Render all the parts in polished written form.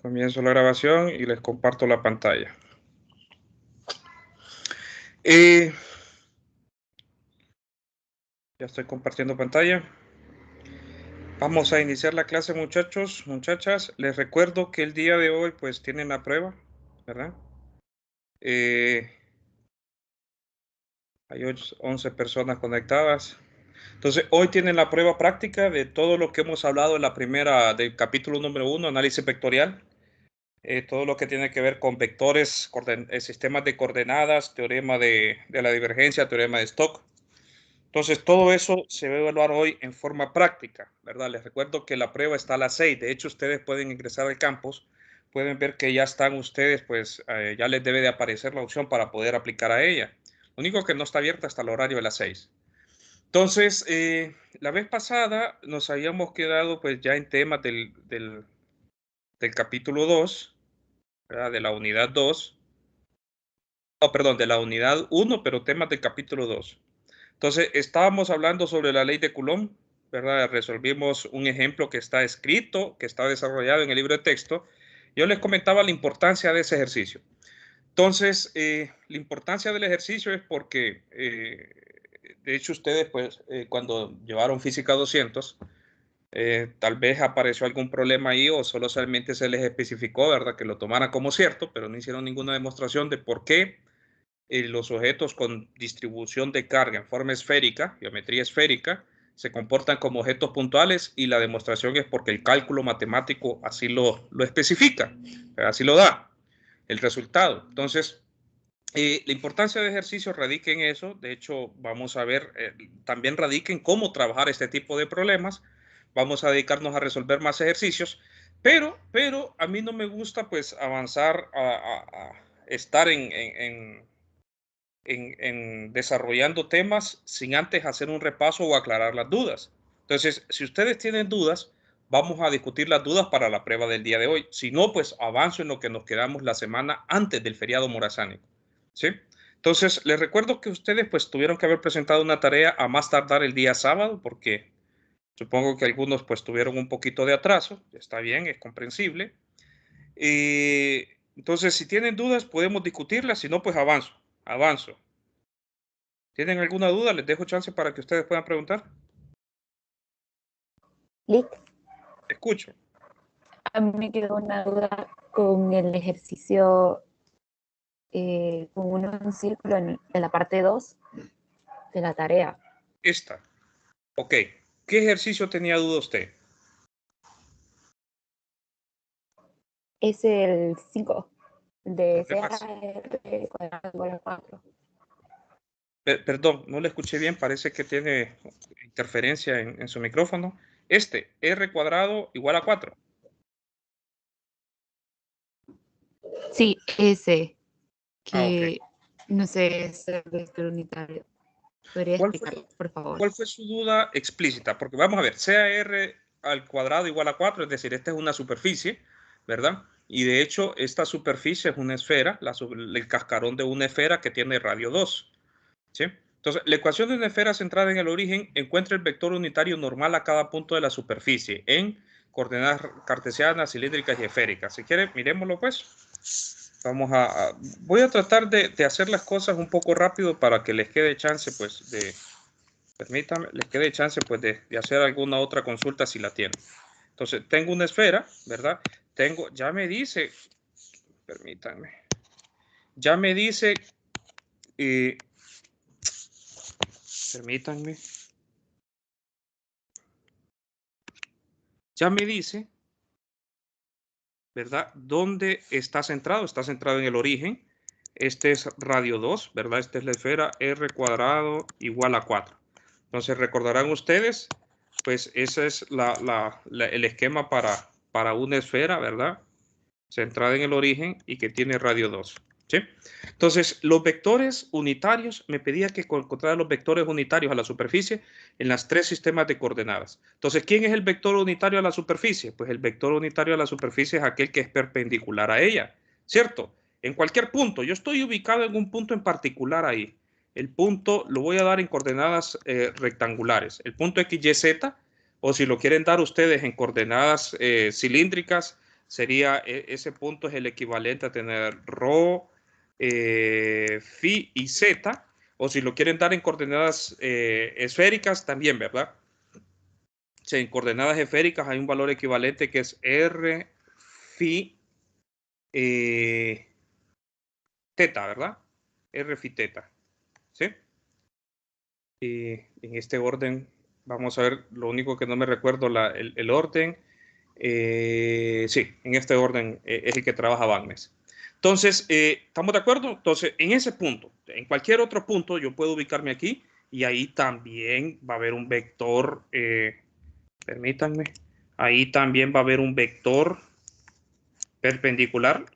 Comienzo la grabación y les comparto la pantalla. Ya estoy compartiendo pantalla. Vamos a iniciar la clase, muchachos, muchachas. Les recuerdo que el día de hoy pues tienen la prueba, ¿verdad? Hay 11 personas conectadas. Entonces, hoy tienen la prueba práctica de todo lo que hemos hablado en la primera, del capítulo número 1, análisis vectorial. Todo lo que tiene que ver con vectores, sistemas de coordenadas, teorema de la divergencia, teorema de Stokes. Entonces, todo eso se va a evaluar hoy en forma práctica, ¿verdad? Les recuerdo que la prueba está a las 6. De hecho, ustedes pueden ingresar al campus. Pueden ver que ya están ustedes, pues ya les debe de aparecer la opción para poder aplicar a ella. Lo único que no está abierta hasta el horario de las 6. Entonces, la vez pasada nos habíamos quedado pues ya en temas del capítulo 2, ¿verdad? De la unidad 2. No, perdón, de la unidad 1, pero temas del capítulo 2. Entonces, estábamos hablando sobre la ley de Coulomb, ¿verdad? Resolvimos un ejemplo que está escrito, que está desarrollado en el libro de texto. Yo les comentaba la importancia de ese ejercicio. Entonces, la importancia del ejercicio es porque, de hecho, ustedes, pues, cuando llevaron Física 200, tal vez apareció algún problema ahí o solamente se les especificó, ¿verdad? Que lo tomaran como cierto, pero no hicieron ninguna demostración de por qué los objetos con distribución de carga en forma esférica, geometría esférica, se comportan como objetos puntuales y la demostración es porque el cálculo matemático así lo especifica, así lo da el resultado. Entonces, la importancia de ejercicio radica en eso. De hecho, vamos a ver, también radica en cómo trabajar este tipo de problemas. Vamos a dedicarnos a resolver más ejercicios, pero a mí no me gusta pues avanzar a estar en desarrollando temas sin antes hacer un repaso o aclarar las dudas. Entonces, si ustedes tienen dudas, vamos a discutir las dudas para la prueba del día de hoy. Si no, pues avanzo en lo que nos quedamos la semana antes del feriado morazánico. ¿Sí? Entonces, les recuerdo que ustedes pues tuvieron que haber presentado una tarea a más tardar el día sábado, porque supongo que algunos pues tuvieron un poquito de atraso. Está bien, es comprensible. Entonces, si tienen dudas, podemos discutirlas. Si no, pues avanzo. ¿Tienen alguna duda? Les dejo chance para que ustedes puedan preguntar. Lick, Escucho. a mí me quedó una duda con el ejercicio, con un círculo de la parte 2 de la tarea. Esta. Ok. ¿Qué ejercicio tenía duda usted? Es el 5 de Problemas. CR cuadrado igual a 4. Perdón, no le escuché bien. Parece que tiene interferencia en su micrófono. R cuadrado igual a 4. Sí, ese, Ok. que no sé, es el vector unitario. ¿Podría explicar, por favor? ¿Cuál fue su duda explícita? Porque vamos a ver, CR al cuadrado igual a 4, es decir, esta es una superficie, ¿verdad? Y de hecho, esta superficie es una esfera, el cascarón de una esfera que tiene radio 2, ¿sí? Entonces, la ecuación de una esfera centrada en el origen encuentra el vector unitario normal a cada punto de la superficie en coordenadas cartesianas, cilíndricas y esféricas. Si quiere, miremoslo pues. Voy a tratar de hacer las cosas un poco rápido para que les quede chance pues permítame, les quede chance pues de hacer alguna otra consulta si la tienen. Entonces, tengo una esfera, ¿verdad? Ya me dice, permítanme, ya me dice, permítanme, ya me dice, ¿verdad? ¿Dónde está centrado? Está centrado en el origen. Este es radio 2, ¿verdad? Esta es la esfera R cuadrado igual a 4. Entonces, recordarán ustedes, pues ese es el esquema para una esfera, ¿verdad? Centrada en el origen y que tiene radio 2. ¿Sí? Entonces, los vectores unitarios, me pedía que encontrara los vectores unitarios a la superficie en las 3 sistemas de coordenadas. Entonces, ¿quién es el vector unitario a la superficie? Pues el vector unitario a la superficie es aquel que es perpendicular a ella, ¿cierto? En cualquier punto, yo estoy ubicado en un punto en particular ahí. El punto lo voy a dar en coordenadas rectangulares. El punto XYZ, o si lo quieren dar ustedes en coordenadas cilíndricas, sería, ese punto es el equivalente a tener rho, phi y z, o si lo quieren dar en coordenadas esféricas también, ¿verdad? Si en coordenadas esféricas hay un valor equivalente que es r phi teta, ¿verdad? R phi teta, ¿sí? Y en este orden, vamos a ver, lo único que no me recuerdo el orden. Sí, en este orden es el que trabaja Bagnes. Entonces, ¿estamos de acuerdo? Entonces, en ese punto, en cualquier otro punto, yo puedo ubicarme aquí y ahí también va a haber un vector, permítanme, ahí también va a haber un vector perpendicular.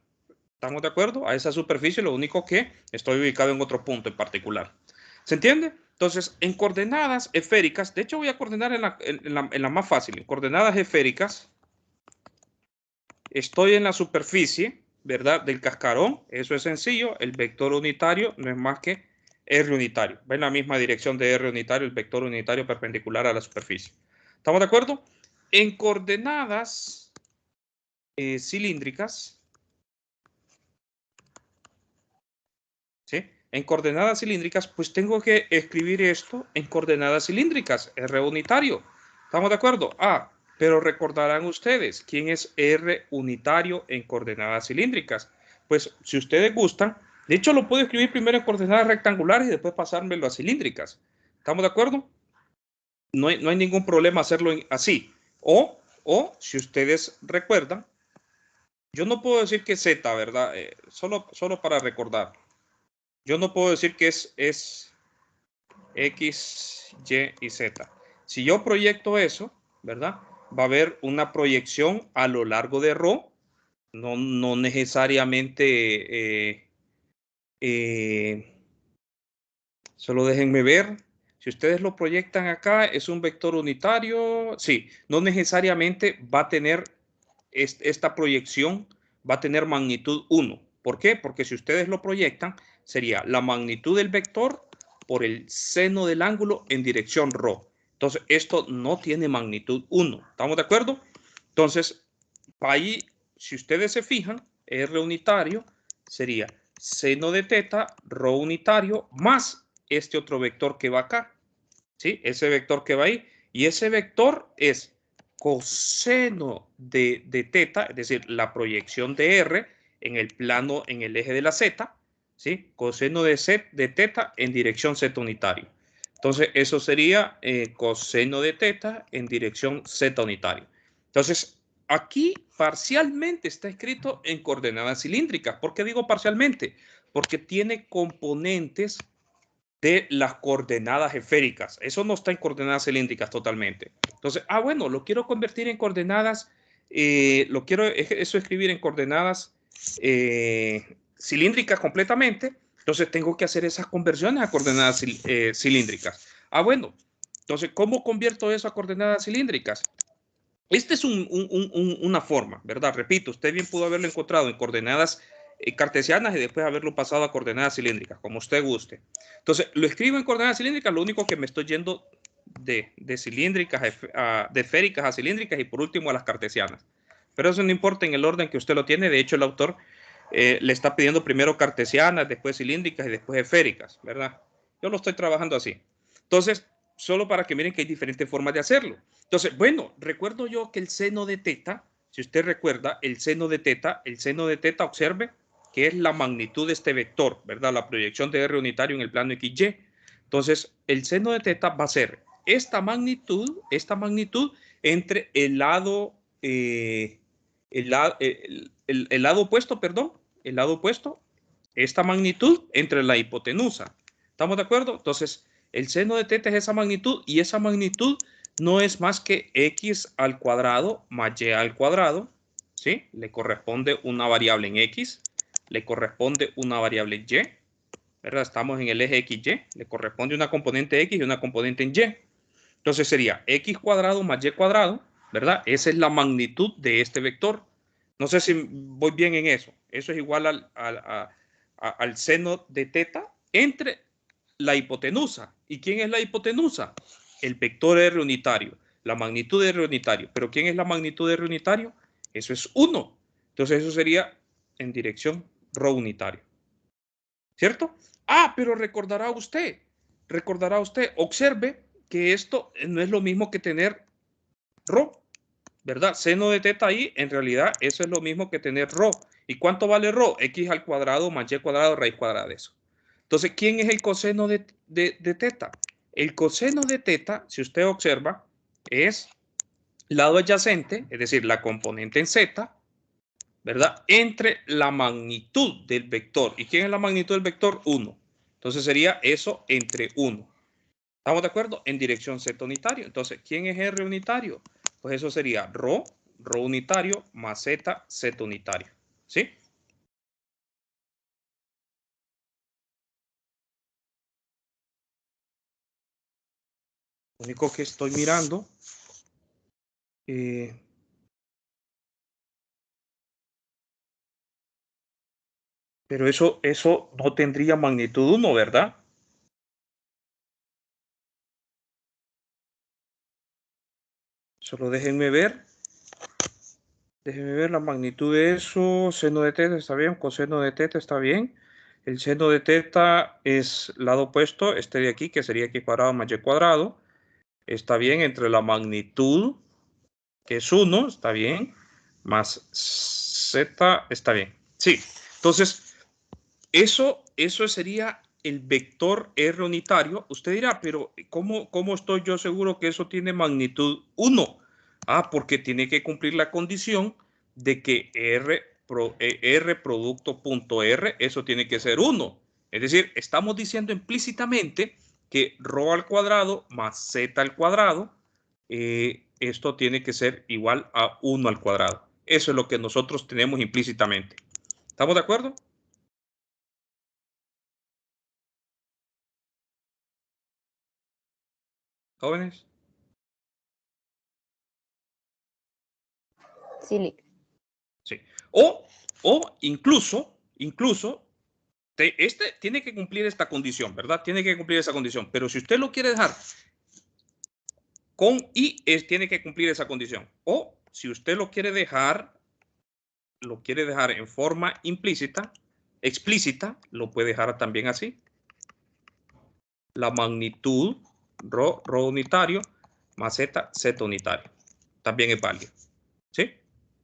¿Estamos de acuerdo? A esa superficie, lo único que estoy ubicado en otro punto en particular. ¿Se entiende? Entonces, en coordenadas esféricas, de hecho voy a coordinar en la más fácil, en coordenadas esféricas, estoy en la superficie, ¿verdad? Del cascarón, eso es sencillo, el vector unitario no es más que R unitario. Va en la misma dirección de R unitario, el vector unitario perpendicular a la superficie. ¿Estamos de acuerdo? En coordenadas cilíndricas, ¿sí? En coordenadas cilíndricas, pues tengo que escribir esto en coordenadas cilíndricas, R unitario. ¿Estamos de acuerdo? Pero recordarán ustedes, ¿quién es R unitario en coordenadas cilíndricas? Pues si ustedes gustan, de hecho lo puedo escribir primero en coordenadas rectangulares y después pasármelo a cilíndricas. ¿Estamos de acuerdo? No hay ningún problema hacerlo así. O si ustedes recuerdan, yo no puedo decir que Z, ¿verdad? Solo para recordar. Yo no puedo decir que es X, Y y Z. Si yo proyecto eso, ¿verdad? Va a haber una proyección a lo largo de ρ, no necesariamente, solo déjenme ver. Si ustedes lo proyectan acá, es un vector unitario. Sí, no necesariamente va a tener esta proyección, va a tener magnitud 1. ¿Por qué? Porque si ustedes lo proyectan, sería la magnitud del vector por el seno del ángulo en dirección ρ. Entonces, esto no tiene magnitud 1. ¿Estamos de acuerdo? Entonces, ahí, si ustedes se fijan, R unitario sería seno de teta, ρ unitario, más este otro vector que va acá. ¿Sí? Ese vector que va ahí. Y ese vector es coseno de teta, es decir, la proyección de R en el plano, en el eje de la Z, ¿sí? Coseno de teta en dirección Z unitario. Entonces, eso sería coseno de teta en dirección Z unitario. Entonces, aquí parcialmente está escrito en coordenadas cilíndricas. ¿Por qué digo parcialmente? Porque tiene componentes de las coordenadas esféricas. Eso no está en coordenadas cilíndricas totalmente. Entonces, bueno, lo quiero convertir en coordenadas, lo quiero eso escribir en coordenadas cilíndricas completamente. Entonces, tengo que hacer esas conversiones a coordenadas cilíndricas. Bueno, entonces, ¿cómo convierto eso a coordenadas cilíndricas? Esta es una forma, ¿verdad? Repito, usted bien pudo haberlo encontrado en coordenadas cartesianas y después haberlo pasado a coordenadas cilíndricas, como usted guste. Entonces, lo escribo en coordenadas cilíndricas, lo único que me estoy yendo de cilíndricas, de esféricas a cilíndricas y por último a las cartesianas. Pero eso no importa en el orden que usted lo tiene. De hecho, el autor le está pidiendo primero cartesianas, después cilíndricas y después esféricas, ¿verdad? Yo lo estoy trabajando así. Entonces, solo para que miren que hay diferentes formas de hacerlo. Entonces, bueno, recuerdo yo que el seno de teta, si usted recuerda, el seno de teta, observe que es la magnitud de este vector, ¿verdad? La proyección de R unitario en el plano XY. Entonces, el seno de teta va a ser esta magnitud entre el lado, el lado opuesto, perdón, el lado opuesto, esta magnitud entre la hipotenusa. ¿Estamos de acuerdo? Entonces, el seno de teta es esa magnitud y esa magnitud no es más que x al cuadrado más y al cuadrado, ¿sí? Le corresponde una variable en x, le corresponde una variable en y, ¿verdad? Estamos en el eje XY, le corresponde una componente x y una componente en y. Entonces sería x cuadrado más y cuadrado, ¿verdad? Esa es la magnitud de este vector. No sé si voy bien en eso. Eso es igual al seno de teta entre la hipotenusa. ¿Y quién es la hipotenusa? El vector R unitario, la magnitud de R unitario. ¿Pero quién es la magnitud de R unitario? Eso es 1. Entonces eso sería en dirección ρ unitario. ¿Cierto? Ah, pero recordará usted, observe que esto no es lo mismo que tener ρ, ¿verdad? Seno de teta ahí, en realidad eso es lo mismo que tener ρ. ¿Y cuánto vale ρ? X al cuadrado más y cuadrado raíz cuadrada de eso. Entonces, ¿quién es el coseno de teta? El coseno de teta, si usted observa, es lado adyacente, es decir, la componente en z, ¿verdad? Entre la magnitud del vector. ¿Y quién es la magnitud del vector? 1. Entonces sería eso entre 1. ¿Estamos de acuerdo? En dirección z unitario. Entonces, ¿quién es r unitario? Pues eso sería ρ unitario más z unitario. ¿Sí? Lo único que estoy mirando. Pero eso no tendría magnitud 1, ¿verdad? Solo déjenme ver. Déjenme ver la magnitud de eso. Seno de teta está bien, coseno de teta está bien. El seno de teta es lado opuesto, este de aquí, que sería x cuadrado más y cuadrado. Está bien entre la magnitud, que es 1, está bien, más z, está bien. Sí, entonces, eso sería el vector R unitario. Usted dirá, pero ¿cómo estoy yo seguro que eso tiene magnitud 1? Ah, porque tiene que cumplir la condición de que R producto punto R, eso tiene que ser 1. Es decir, estamos diciendo implícitamente que ρ al cuadrado más z al cuadrado, esto tiene que ser igual a 1 al cuadrado. Eso es lo que nosotros tenemos implícitamente. ¿Estamos de acuerdo? Jóvenes. Sí, Sí. O incluso, este tiene que cumplir esta condición, ¿verdad? Tiene que cumplir esa condición. Pero si usted lo quiere dejar con y, tiene que cumplir esa condición. O si usted lo quiere dejar en forma explícita, lo puede dejar también así. La magnitud ρ unitario más z unitario. También es válido. ¿Sí?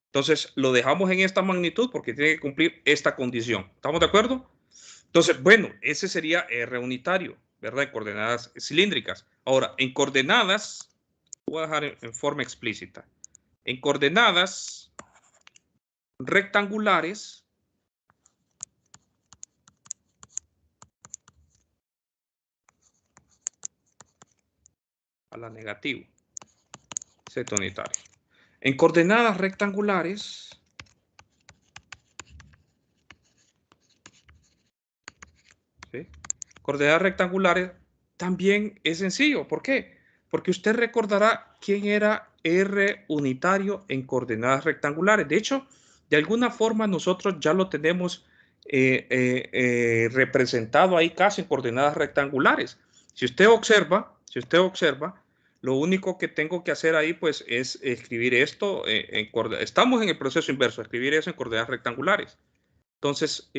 Entonces, lo dejamos en esta magnitud porque tiene que cumplir esta condición. ¿Estamos de acuerdo? Entonces, bueno, ese sería R unitario, ¿verdad? En coordenadas cilíndricas. Ahora, en coordenadas, voy a dejar en forma explícita. En coordenadas rectangulares, a la negativa, Z unitario. En coordenadas rectangulares, ¿sí? Coordenadas rectangulares también es sencillo. ¿Por qué? Porque usted recordará quién era R unitario en coordenadas rectangulares. De hecho, de alguna forma nosotros ya lo tenemos representado ahí casi en coordenadas rectangulares. Si usted observa, lo único que tengo que hacer ahí pues es escribir esto. Estamos en el proceso inverso, escribir eso en coordenadas rectangulares. Entonces,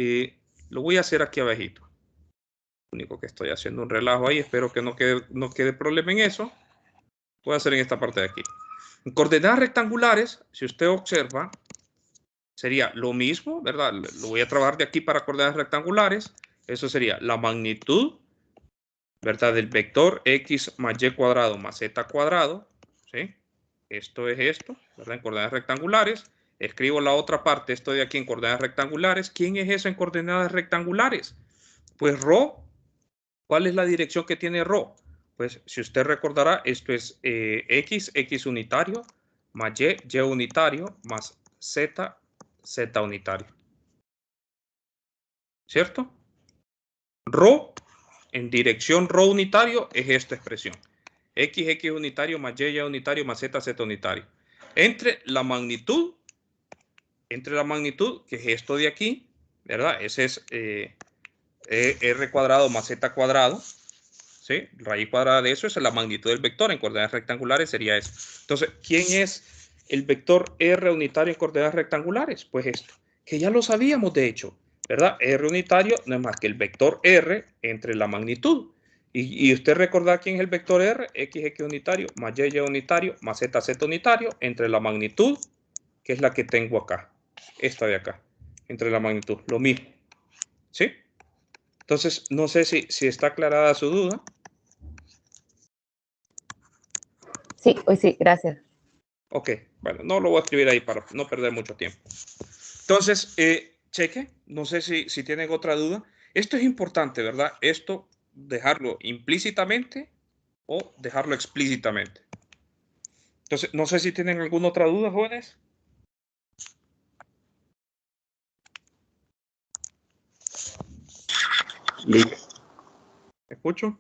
lo voy a hacer aquí abajito. Único que estoy haciendo un relajo ahí, espero que no quede problema en eso. Voy a hacer en esta parte de aquí. En coordenadas rectangulares, si usted observa, sería lo mismo, ¿verdad? Lo voy a trabajar de aquí para coordenadas rectangulares. Eso sería la magnitud, ¿verdad? Del vector x más y cuadrado más z cuadrado, ¿sí? Esto es esto, ¿verdad? En coordenadas rectangulares. Escribo la otra parte, esto de aquí en coordenadas rectangulares. ¿Quién es eso en coordenadas rectangulares? Pues ρ. ¿Cuál es la dirección que tiene ρ? Pues si usted recordará, esto es x unitario, más y unitario, más z unitario. ¿Cierto? ρ en dirección ρ unitario es esta expresión. X unitario más y unitario más z unitario. Entre la magnitud, que es esto de aquí, ¿verdad? Ese es r cuadrado más z cuadrado. ¿Sí? Raíz cuadrada de eso es la magnitud del vector. En coordenadas rectangulares sería eso. Entonces, ¿quién es el vector R unitario en coordenadas rectangulares? Pues esto, que ya lo sabíamos de hecho, ¿verdad? R unitario no es más que el vector R entre la magnitud. Y usted recordar quién es el vector R, X unitario, más Y unitario, más Z unitario, entre la magnitud, que es la que tengo acá, esta de acá, entre la magnitud, lo mismo, ¿sí? Entonces, no sé si está aclarada su duda. Sí, hoy sí, gracias. Ok, bueno, no lo voy a escribir ahí para no perder mucho tiempo. Entonces, cheque, no sé si tienen otra duda. Esto es importante, ¿verdad? Esto, dejarlo implícitamente o dejarlo explícitamente. Entonces, no sé si tienen alguna otra duda, jóvenes. Lick. ¿Escucho?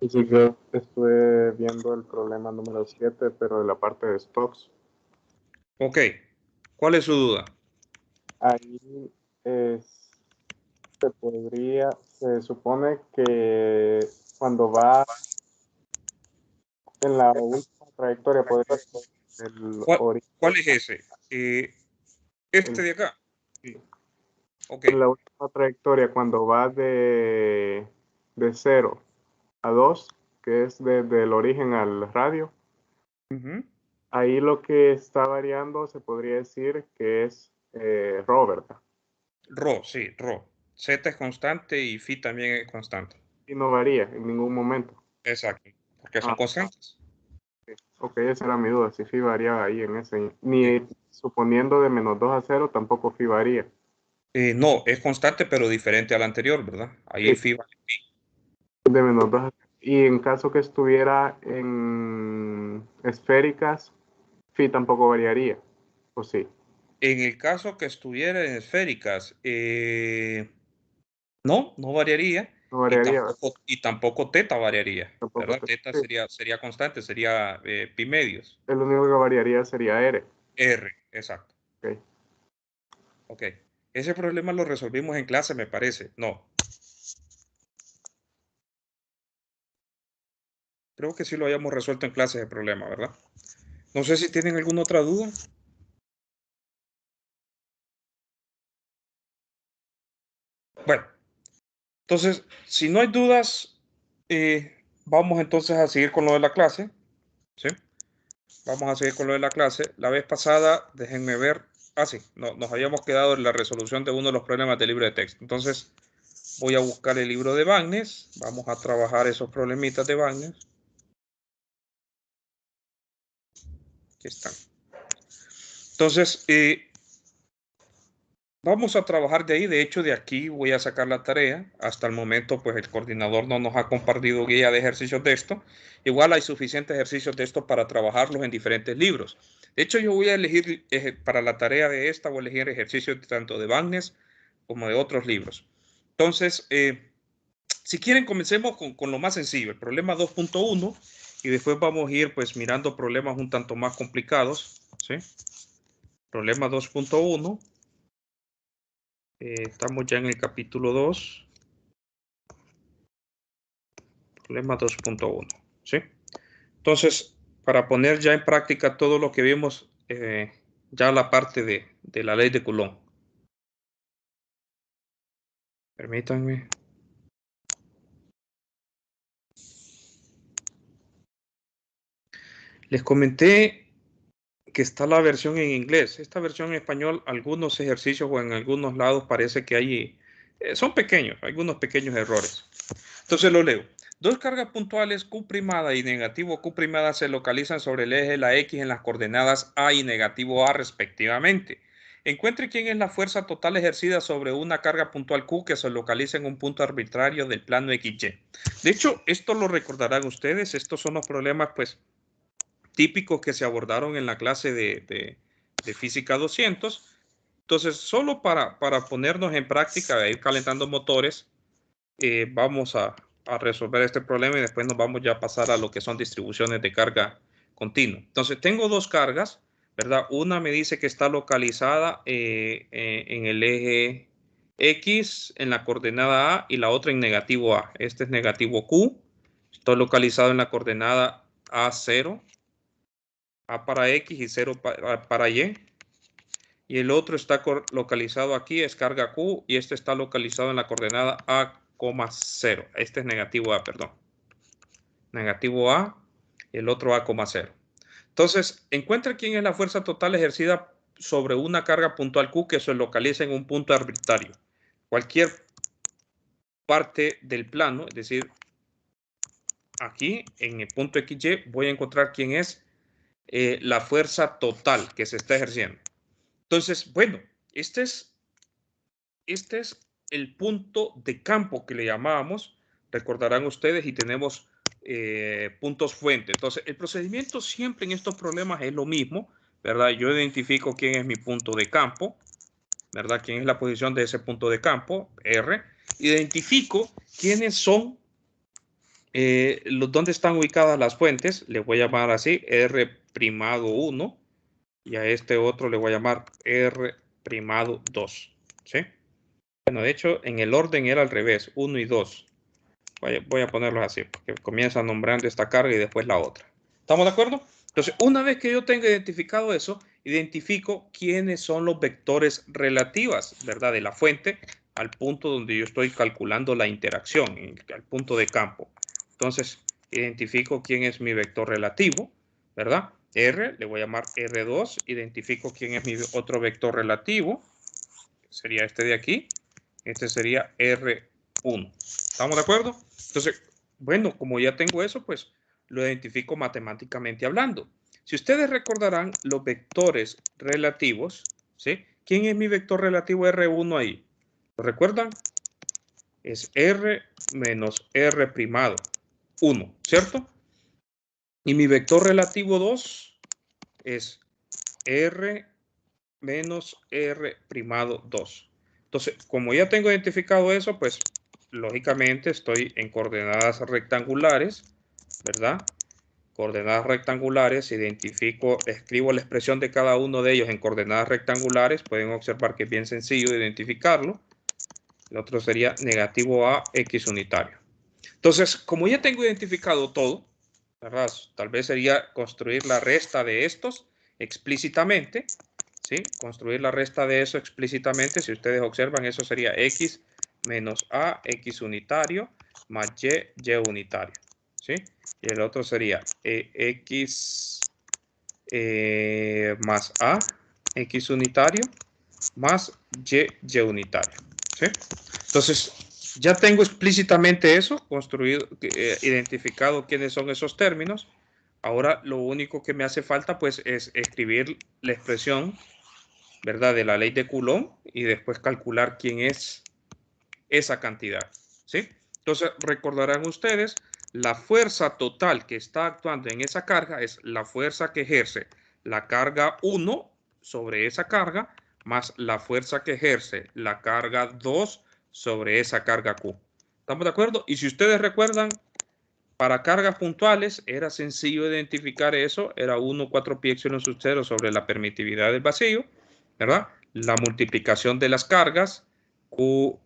Sí, yo estuve viendo el problema número 7, pero de la parte de stocks. Ok, ¿cuál es su duda? Ahí se supone que cuando va en la última trayectoria, podría ser el origen. ¿Cuál es ese? Este de acá. Sí. Ok. En la última trayectoria, cuando va de 0 a 2, que es desde el origen al radio, ahí lo que está variando se podría decir que es ρ, ¿verdad? Rho, sí, Rho. Z es constante y phi también es constante. Y no varía en ningún momento. Exacto, porque son constantes. Ok, esa era mi duda, si phi variaba ahí en ese. Ni suponiendo de menos 2 a 0, tampoco phi varía. No, es constante, pero diferente al anterior, ¿verdad? Ahí Sí, phi vale phi. de menos 2 a 0. Y en caso que estuviera en esféricas, phi tampoco variaría, ¿o sí? En el caso que estuviera en esféricas, no variaría. No variaría, ¿verdad? Y tampoco teta variaría, Tampoco. ¿verdad? Teta Sí, sería constante, sería pi medios. el único que variaría sería R. R, exacto. Ok. Ok. Ese problema lo resolvimos en clase, me parece. No. Creo que sí lo hayamos resuelto en clase ese problema, ¿verdad? No sé si tienen alguna otra duda. Bueno, entonces, si no hay dudas, vamos entonces a seguir con lo de la clase. ¿Sí? Vamos a seguir con lo de la clase. La vez pasada, déjenme ver. Ah, sí, no, nos habíamos quedado en la resolución de uno de los problemas del libro de texto. Entonces, voy a buscar el libro de Bagnes. Vamos a trabajar esos problemitas de Bagnes. Aquí están. Entonces, vamos a trabajar de ahí. De hecho, de aquí voy a sacar la tarea. Hasta el momento, pues el coordinador no nos ha compartido guía de ejercicios de esto. Igual hay suficientes ejercicios de esto para trabajarlos en diferentes libros. De hecho, yo voy a elegir, para la tarea de esta, voy a elegir ejercicios tanto de Bagnes como de otros libros. Entonces, si quieren, comencemos con lo más sencillo, el problema 2.1, y después vamos a ir pues mirando problemas un tanto más complicados. ¿Sí? Problema 2.1. Estamos ya en el capítulo 2, problema 2.1, ¿sí? Entonces, para poner ya en práctica todo lo que vimos, ya la parte de la ley de Coulomb. Permítanme. Les comenté que está la versión en inglés. Esta versión en español, algunos ejercicios o en algunos lados parece que hay, son pequeños, algunos pequeños errores. Entonces lo leo. Dos cargas puntuales Q' y negativo Q' se localizan sobre el eje de la X en las coordenadas A y negativo A respectivamente. Encuentre quién es la fuerza total ejercida sobre una carga puntual Q que se localiza en un punto arbitrario del plano XY. De hecho, esto lo recordarán ustedes. Estos son los problemas pues típicos que se abordaron en la clase de Física 200. Entonces, solo para ponernos en práctica, ir calentando motores, vamos a resolver este problema y después nos vamos ya a pasar a lo que son distribuciones de carga continua. Entonces, tengo dos cargas, ¿verdad? Una me dice que está localizada en el eje X, en la coordenada A, y la otra en negativo A. Este es negativo Q. Estoy localizado en la coordenada A0. A para X y 0 para Y. Y el otro está localizado aquí, es carga Q, y este está localizado en la coordenada A, 0. Este es negativo A, perdón. Negativo A, y el otro A, 0. Entonces, encuentra quién es la fuerza total ejercida sobre una carga puntual Q que se localiza en un punto arbitrario. Cualquier parte del plano, es decir, aquí en el punto XY voy a encontrar quién es la fuerza total que se está ejerciendo. Entonces, bueno, este es el punto de campo que le llamábamos, recordarán ustedes, y tenemos puntos fuente. Entonces, el procedimiento siempre en estos problemas es lo mismo, ¿verdad? Yo identifico quién es mi punto de campo, ¿verdad? Quién es la posición de ese punto de campo, R. Identifico quiénes son, dónde están ubicadas las fuentes, le voy a llamar así, R'1, y a este otro le voy a llamar R'2, ¿sí? Bueno, de hecho, en el orden era al revés, 1 y 2. Voy a ponerlos así, porque comienza nombrando esta carga y después la otra. ¿Estamos de acuerdo? Entonces, una vez que yo tenga identificado eso, identifico quiénes son los vectores relativas, ¿verdad? De la fuente al punto donde yo estoy calculando la interacción, al punto de campo. Entonces, identifico quién es mi vector relativo, ¿verdad? R, le voy a llamar R2. Identifico quién es mi otro vector relativo. Sería este de aquí. Este sería R1. ¿Estamos de acuerdo? Entonces, bueno, como ya tengo eso, pues lo identifico matemáticamente hablando. Si ustedes recordarán los vectores relativos, ¿sí? ¿Quién es mi vector relativo R1 ahí? ¿Lo recuerdan? Es R menos R'1, ¿cierto? Y mi vector relativo 2 es R menos R'2. Entonces, como ya tengo identificado eso, pues lógicamente estoy en coordenadas rectangulares, ¿verdad? Coordenadas rectangulares, identifico, escribo la expresión de cada uno de ellos en coordenadas rectangulares. Pueden observar que es bien sencillo de identificarlo. El otro sería negativo a X unitario. Entonces, como ya tengo identificado todo, ¿verdad? Tal vez sería construir la resta de estos explícitamente, ¿sí? Construir la resta de eso explícitamente. Si ustedes observan, eso sería X menos A, X unitario, más Y unitario, ¿sí? Y el otro sería X más A, X unitario, más Y unitario, ¿sí? Entonces, ya tengo explícitamente eso, construido, identificado quiénes son esos términos. Ahora lo único que me hace falta pues es escribir la expresión, ¿verdad?, de la ley de Coulomb y después calcular quién es esa cantidad, ¿sí? Entonces recordarán ustedes, la fuerza total que está actuando en esa carga es la fuerza que ejerce la carga 1 sobre esa carga más la fuerza que ejerce la carga 2 sobre esa carga Q. ¿Estamos de acuerdo? Y si ustedes recuerdan, para cargas puntuales era sencillo identificar eso, era 1 4 pi epsilon sub 0 sobre la permitividad del vacío, ¿verdad? La multiplicación de las cargas, Q,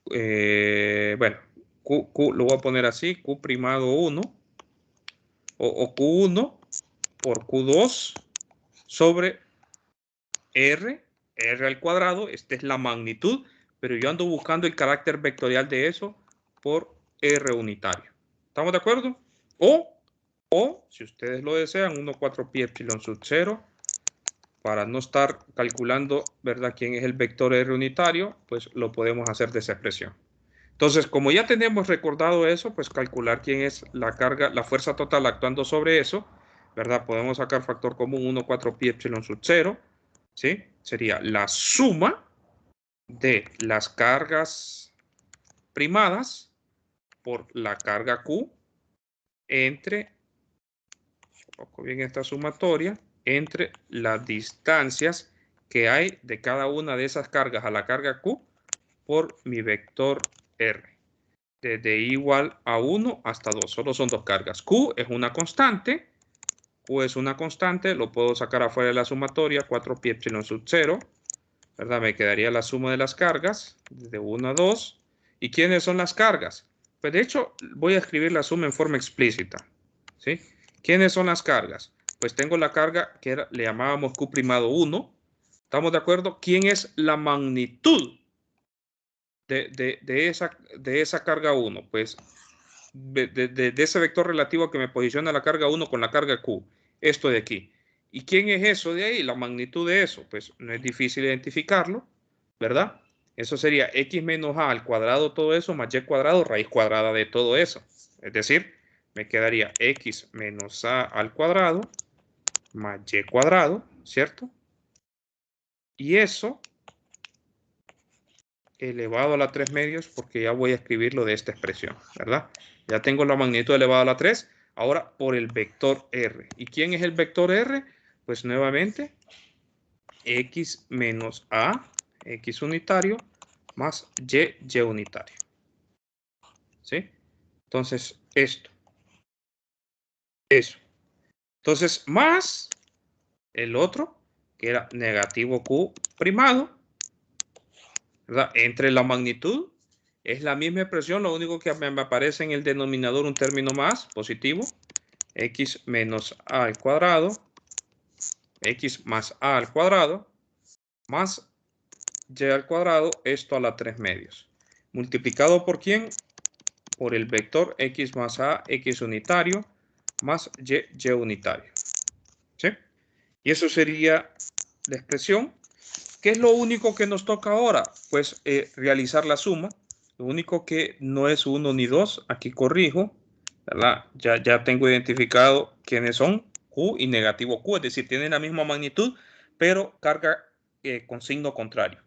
bueno, Q lo voy a poner así, Q primado 1, o Q1 por Q2 sobre R al cuadrado. Esta es la magnitud, pero yo ando buscando el carácter vectorial de eso por R unitario. ¿Estamos de acuerdo? O si ustedes lo desean, 1 4 pi epsilon sub 0, para no estar calculando, ¿verdad?, quién es el vector R unitario, pues lo podemos hacer de esa expresión. Entonces, como ya tenemos recordado eso, pues calcular quién es la carga, la fuerza total actuando sobre eso, ¿verdad? Podemos sacar factor común 1 4 pi epsilon sub 0, ¿sí? Sería la suma de las cargas primadas por la carga Q entre, coloco bien esta sumatoria, entre las distancias que hay de cada una de esas cargas a la carga Q por mi vector R. Desde igual a 1 hasta 2. Solo son dos cargas. Q es una constante. Q es una constante. Lo puedo sacar afuera de la sumatoria. 4 pi epsilon sub 0. ¿Verdad? Me quedaría la suma de las cargas. De 1 a 2. ¿Y quiénes son las cargas? Pues de hecho voy a escribir la suma en forma explícita, ¿sí? ¿Quiénes son las cargas? pues tengo la carga que le llamábamos Q' 1. ¿Estamos de acuerdo? ¿Quién es la magnitud de esa carga 1? Pues de ese vector relativo que me posiciona la carga 1 con la carga Q. Esto de aquí. ¿Y quién es eso de ahí? La magnitud de eso. Pues no es difícil identificarlo, ¿verdad? Eso sería x menos a al cuadrado, todo eso, más y cuadrado, raíz cuadrada de todo eso. Es decir, me quedaría x menos a al cuadrado más y cuadrado, ¿cierto? Y eso elevado a la 3 medios, porque ya voy a escribirlo de esta expresión, ¿verdad? Ya tengo la magnitud elevada a la 3, ahora por el vector R. ¿Y quién es el vector R? Pues nuevamente, x menos a, x unitario, más y unitario. ¿Sí? Entonces, esto. Eso. Entonces, más el otro, que era negativo Q primado, ¿verdad? Entre la magnitud, es la misma expresión, lo único que me aparece en el denominador un término más, positivo, x menos a al cuadrado, x más a al cuadrado, más y al cuadrado, esto a la 3 medios. ¿Multiplicado por quién? Por el vector x más a, x unitario, más y unitario. ¿Sí? Y eso sería la expresión. ¿Qué es lo único que nos toca ahora? Pues realizar la suma. Lo único que no es 1 ni 2, aquí corrijo, ¿verdad? Ya tengo identificado quiénes son, Q y negativo Q, es decir, tienen la misma magnitud, pero carga con signo contrario.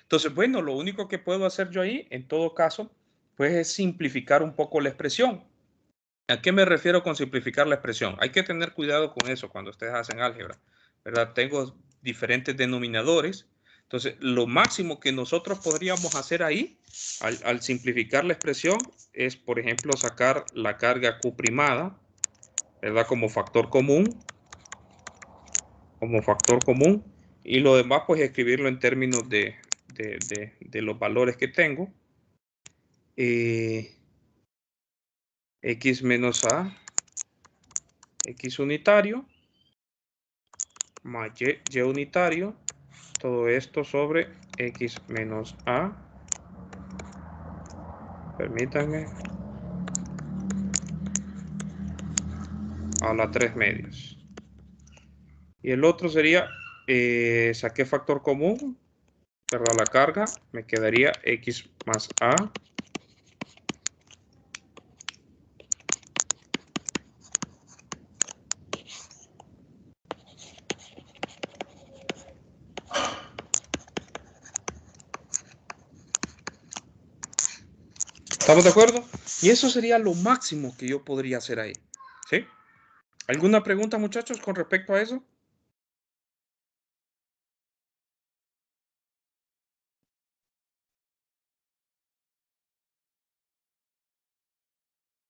Entonces, bueno, lo único que puedo hacer yo ahí, en todo caso, pues es simplificar un poco la expresión. ¿A qué me refiero con simplificar la expresión? Hay que tener cuidado con eso cuando ustedes hacen álgebra, ¿verdad? Tengo diferentes denominadores. Entonces, lo máximo que nosotros podríamos hacer ahí, al simplificar la expresión, es, por ejemplo, sacar la carga Q primada, ¿verdad? Como factor común. Y lo demás, pues, escribirlo en términos de los valores que tengo. X menos A, X unitario, más y unitario, todo esto sobre x menos a, permítanme, a la 3 medios. Y el otro sería, saqué factor común, ¿verdad? La carga, me quedaría x más a. ¿Estamos de acuerdo? Y eso sería lo máximo que yo podría hacer ahí. ¿Sí? ¿Alguna pregunta, muchachos, con respecto a eso?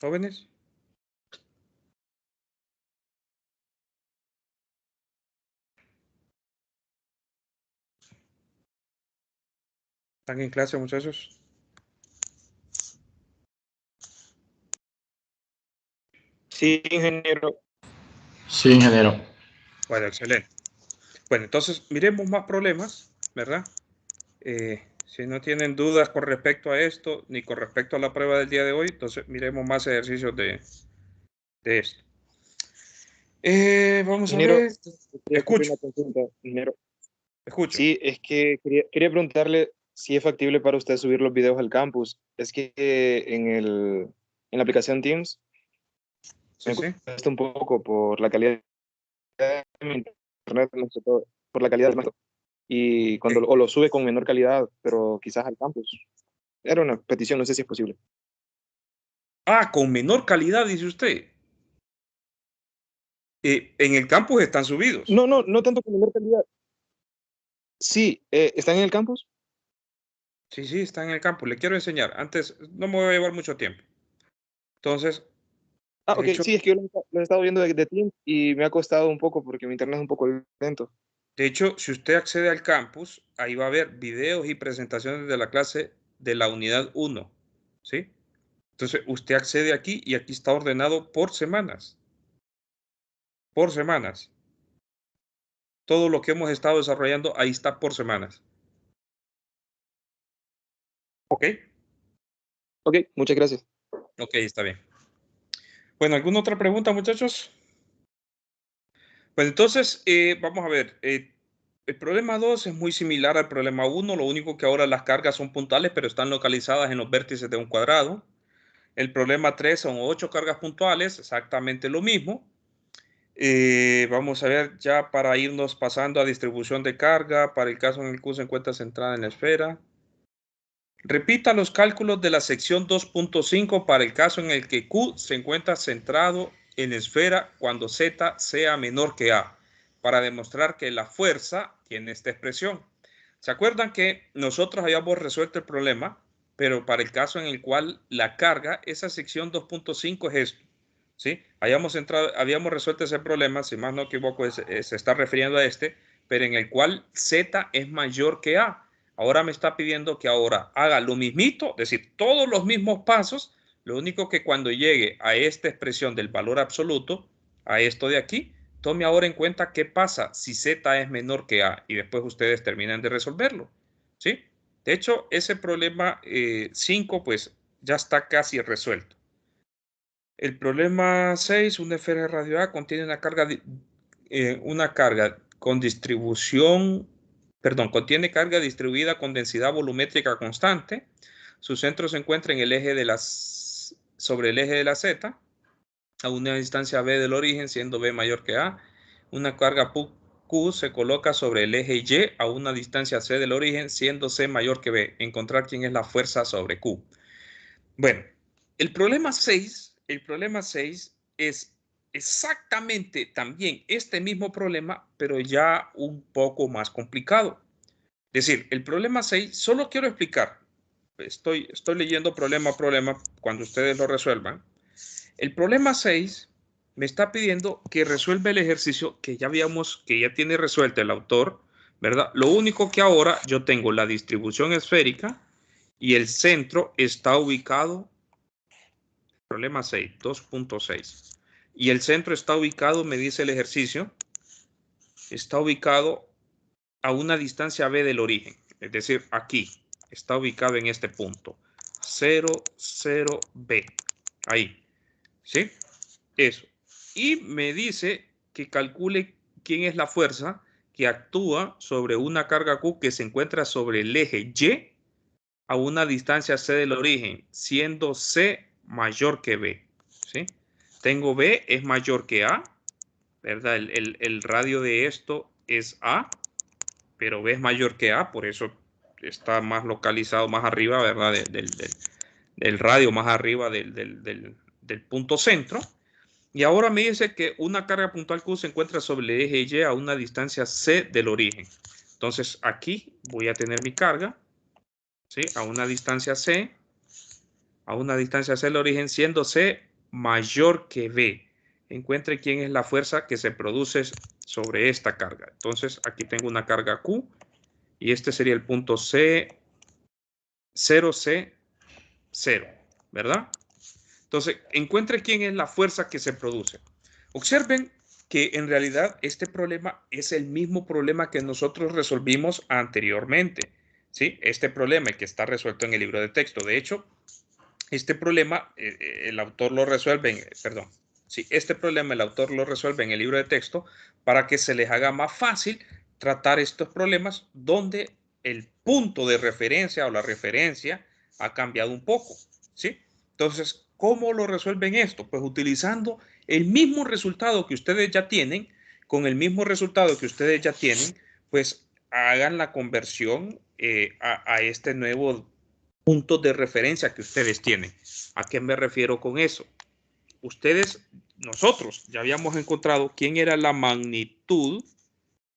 ¿Jóvenes? ¿Están en clase, muchachos? Sí, ingeniero. Sí, ingeniero. Bueno, excelente. Bueno, entonces miremos más problemas, ¿verdad? Si no tienen dudas con respecto a esto, ni con respecto a la prueba del día de hoy, entonces miremos más ejercicios de esto. Vamos Ingeniero, a ver. Escucho. una consulta, ingeniero. Escucho. Sí, es que quería preguntarle si es factible para usted subir los videos al campus. Es que en la aplicación Teams Sí, me sí. cuesta un poco por la calidad de mi internet, no sé todo, por la calidad del maestro. Y cuando o lo sube con menor calidad, pero quizás al campus. Era una petición, no sé si es posible. Ah, con menor calidad, dice usted. En el campus están subidos. No tanto con menor calidad. Sí, ¿están en el campus? Sí, sí, están en el campus. Le quiero enseñar. Antes, no me voy a llevar mucho tiempo. Entonces, Ah, de ok, hecho, sí, es que yo lo he estado viendo de Teams y me ha costado un poco porque mi internet es un poco lento. si usted accede al campus, ahí va a haber videos y presentaciones de la clase de la unidad 1. ¿Sí? Entonces, usted accede aquí y aquí está ordenado por semanas. por semanas. Todo lo que hemos estado desarrollando ahí está por semanas. ¿Ok? Ok, muchas gracias. Ok, está bien. Bueno, ¿alguna otra pregunta, muchachos? Pues entonces, vamos a ver. El problema 2 es muy similar al problema 1. Lo único que ahora las cargas son puntuales, pero están localizadas en los vértices de un cuadrado. El problema 3 son 8 cargas puntuales, exactamente lo mismo. Vamos a ver ya para irnos pasando a distribución de carga, para el caso en el que Q se encuentra centrada en la esfera. Repita los cálculos de la sección 2.5 para el caso en el que Q se encuentra centrado en esfera cuando Z sea menor que A, para demostrar que la fuerza tiene esta expresión. ¿Se acuerdan que nosotros habíamos resuelto el problema, pero para el caso en el cual la carga, esa sección 2.5 es esto? ¿Sí? Habíamos resuelto ese problema, si más no equivoco, se está refiriendo a este, pero en el cual Z es mayor que A. Ahora me está pidiendo que ahora haga lo mismito, es decir, todos los mismos pasos, lo único que cuando llegue a esta expresión del valor absoluto, a esto de aquí, tome ahora en cuenta qué pasa si Z es menor que A y después ustedes terminan de resolverlo. ¿Sí? De hecho, ese problema 5 pues ya está casi resuelto. El problema 6, una esfera de radio A contiene una carga con distribución, perdón, contiene carga distribuida con densidad volumétrica constante. Su centro se encuentra en el eje sobre el eje de la Z, a una distancia B del origen, siendo B mayor que A. Una carga Q se coloca sobre el eje Y a una distancia C del origen, siendo C mayor que B. Encontrar quién es la fuerza sobre Q. Bueno, el problema 6 es exactamente también este mismo problema, pero ya un poco más complicado. Es decir, el problema 6, solo quiero explicar, estoy leyendo problema a problema cuando ustedes lo resuelvan. El problema 6 me está pidiendo que resuelva el ejercicio que ya tiene resuelto el autor, ¿verdad? Lo único que ahora yo tengo la distribución esférica y el centro está ubicado. Problema 6, 2.6. Y el centro está ubicado, me dice el ejercicio, está ubicado a una distancia B del origen. Es decir, aquí está ubicado en este punto. 0, 0, B. Ahí. ¿Sí? Eso. Y me dice que calcule quién es la fuerza que actúa sobre una carga Q que se encuentra sobre el eje Y a una distancia C del origen, siendo C mayor que B. ¿Sí? Tengo B es mayor que A, ¿verdad? El radio de esto es A, pero B es mayor que A, por eso está más localizado más arriba, ¿verdad? Del radio más arriba del punto centro. Y ahora me dice que una carga puntual Q se encuentra sobre el eje Y a una distancia C del origen. Entonces aquí voy a tener mi carga, ¿sí? A una distancia C del origen, siendo C mayor que B. Encuentre quién es la fuerza que se produce sobre esta carga. Entonces aquí tengo una carga Q y este sería el punto C, 0C, 0, ¿verdad? Entonces, encuentre quién es la fuerza que se produce. Observen que en realidad este problema es el mismo problema que nosotros resolvimos anteriormente, ¿sí? Este problema que está resuelto en el libro de texto. De hecho, este problema el autor lo resuelve, este problema el autor lo resuelve en el libro de texto para que se les haga más fácil tratar estos problemas donde el punto de referencia o la referencia ha cambiado un poco, ¿sí? Entonces, ¿cómo lo resuelven esto? Pues utilizando el mismo resultado que ustedes ya tienen, con el mismo resultado que ustedes ya tienen, pues hagan la conversión a este nuevo puntos de referencia que ustedes tienen. ¿A qué me refiero con eso? Nosotros ya habíamos encontrado quién era la magnitud,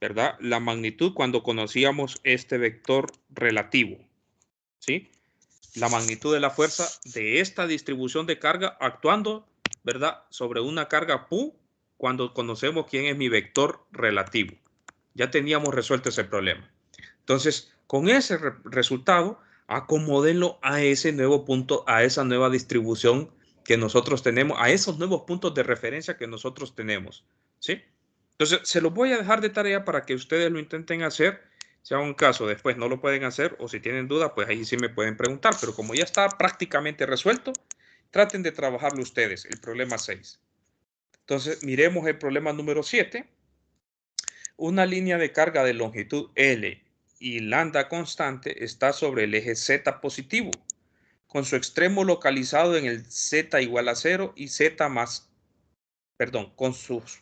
¿verdad? La magnitud cuando conocíamos este vector relativo, ¿sí? La magnitud de la fuerza de esta distribución de carga actuando, ¿verdad? Sobre una carga Q cuando conocemos quién es mi vector relativo. Ya teníamos resuelto ese problema. Entonces, con ese resultado, acomódenlo a ese nuevo punto, a esa nueva distribución que nosotros tenemos, a esos nuevos puntos de referencia que nosotros tenemos, ¿sí? Entonces, se los voy a dejar de tarea para que ustedes lo intenten hacer. Si a un caso después no lo pueden hacer o si tienen duda, pues ahí sí me pueden preguntar. Pero como ya está prácticamente resuelto, traten de trabajarlo ustedes, el problema 6. Entonces, miremos el problema número 7. Una línea de carga de longitud L y lambda constante está sobre el eje Z positivo, con su extremo localizado en el Z igual a 0 y Z más, perdón, con sus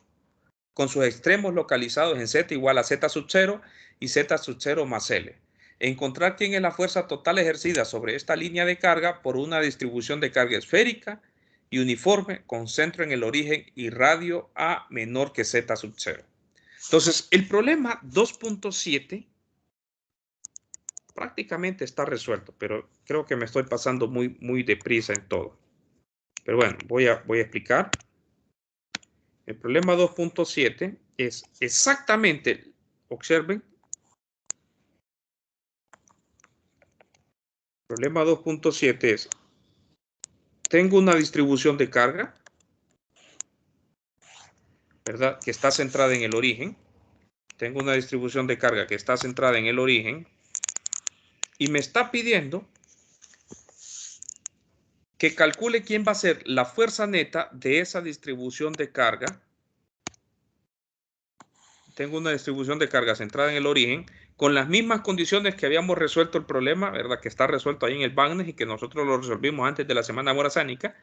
extremos localizados en Z igual a Z sub 0 y Z sub 0 más L. Encontrar quién es la fuerza total ejercida sobre esta línea de carga por una distribución de carga esférica y uniforme con centro en el origen y radio A menor que Z sub 0. Entonces, el problema 2.7 prácticamente está resuelto, pero creo que me estoy pasando muy deprisa en todo. Pero bueno, voy a explicar. El problema 2.7 es exactamente, observen, el problema 2.7 es, tengo una distribución de carga, ¿verdad? Que está centrada en el origen. Tengo una distribución de carga que está centrada en el origen y me está pidiendo que calcule quién va a ser la fuerza neta de esa distribución de carga. Tengo una distribución de carga centrada en el origen con las mismas condiciones que habíamos resuelto el problema, ¿verdad? Que está resuelto ahí en el Bagnes y que nosotros lo resolvimos antes de la semana morazánica,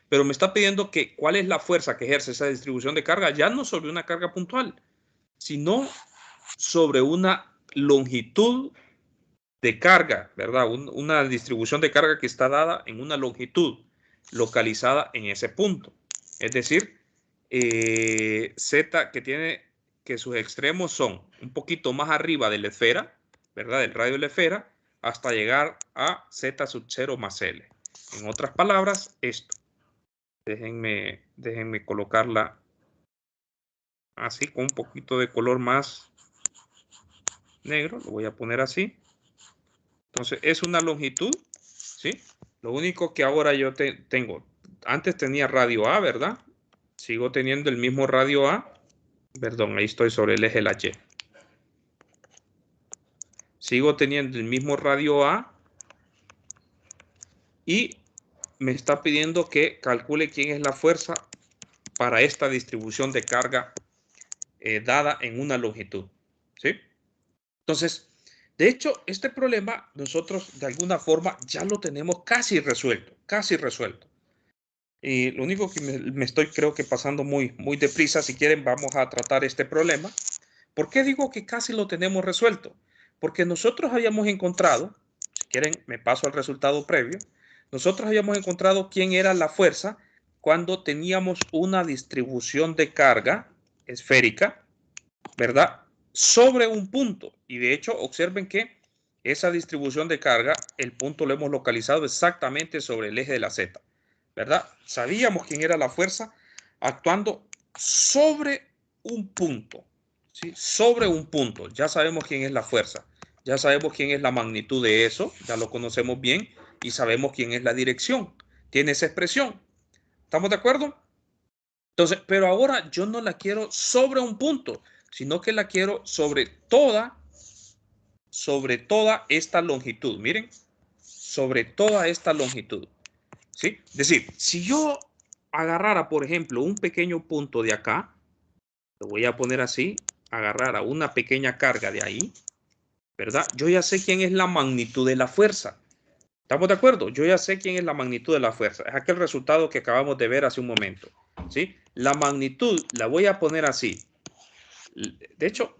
pero me está pidiendo que cuál es la fuerza que ejerce esa distribución de carga, ya no sobre una carga puntual, sino sobre una longitud de carga, ¿verdad? Una distribución de carga que está dada en una longitud localizada en ese punto. Es decir, Z que tiene que sus extremos son un poquito más arriba de la esfera, ¿verdad? Del radio de la esfera, hasta llegar a Z sub 0 más L. En otras palabras, esto. Déjenme colocarla así, con un poquito de color más negro. Lo voy a poner así. Entonces, es una longitud, ¿sí? Lo único que ahora yo tengo, antes tenía radio A, ¿verdad? Sigo teniendo el mismo radio A. Perdón, ahí estoy sobre el eje de la Y. Sigo teniendo el mismo radio A. Y me está pidiendo que calcule quién es la fuerza para esta distribución de carga dada en una longitud, ¿sí? Entonces, de hecho, este problema nosotros de alguna forma ya lo tenemos casi resuelto, Y lo único que me estoy creo que pasando muy deprisa. Si quieren vamos a tratar este problema. ¿Por qué digo que casi lo tenemos resuelto? Porque nosotros habíamos encontrado, si quieren me paso al resultado previo, nosotros habíamos encontrado quién era la fuerza cuando teníamos una distribución de carga esférica, ¿verdad? Sobre un punto. Y de hecho, observen que esa distribución de carga, el punto lo hemos localizado exactamente sobre el eje de la Z, ¿verdad? Sabíamos quién era la fuerza actuando sobre un punto, ¿sí? Sobre un punto. Ya sabemos quién es la fuerza. Ya sabemos quién es la magnitud de eso. Ya lo conocemos bien. Y sabemos quién es la dirección. Tiene esa expresión. ¿Estamos de acuerdo? Entonces, pero ahora yo no la quiero sobre un punto, sino que la quiero sobre toda esta longitud. Miren, sobre toda esta longitud. ¿Sí? Es decir, si yo agarrara, por ejemplo, un pequeño punto de acá, lo voy a poner así, agarrara una pequeña carga de ahí, ¿verdad? Yo ya sé quién es la magnitud de la fuerza. ¿Estamos de acuerdo? Yo ya sé quién es la magnitud de la fuerza. Es aquel resultado que acabamos de ver hace un momento. ¿Sí? La magnitud la voy a poner así. De hecho,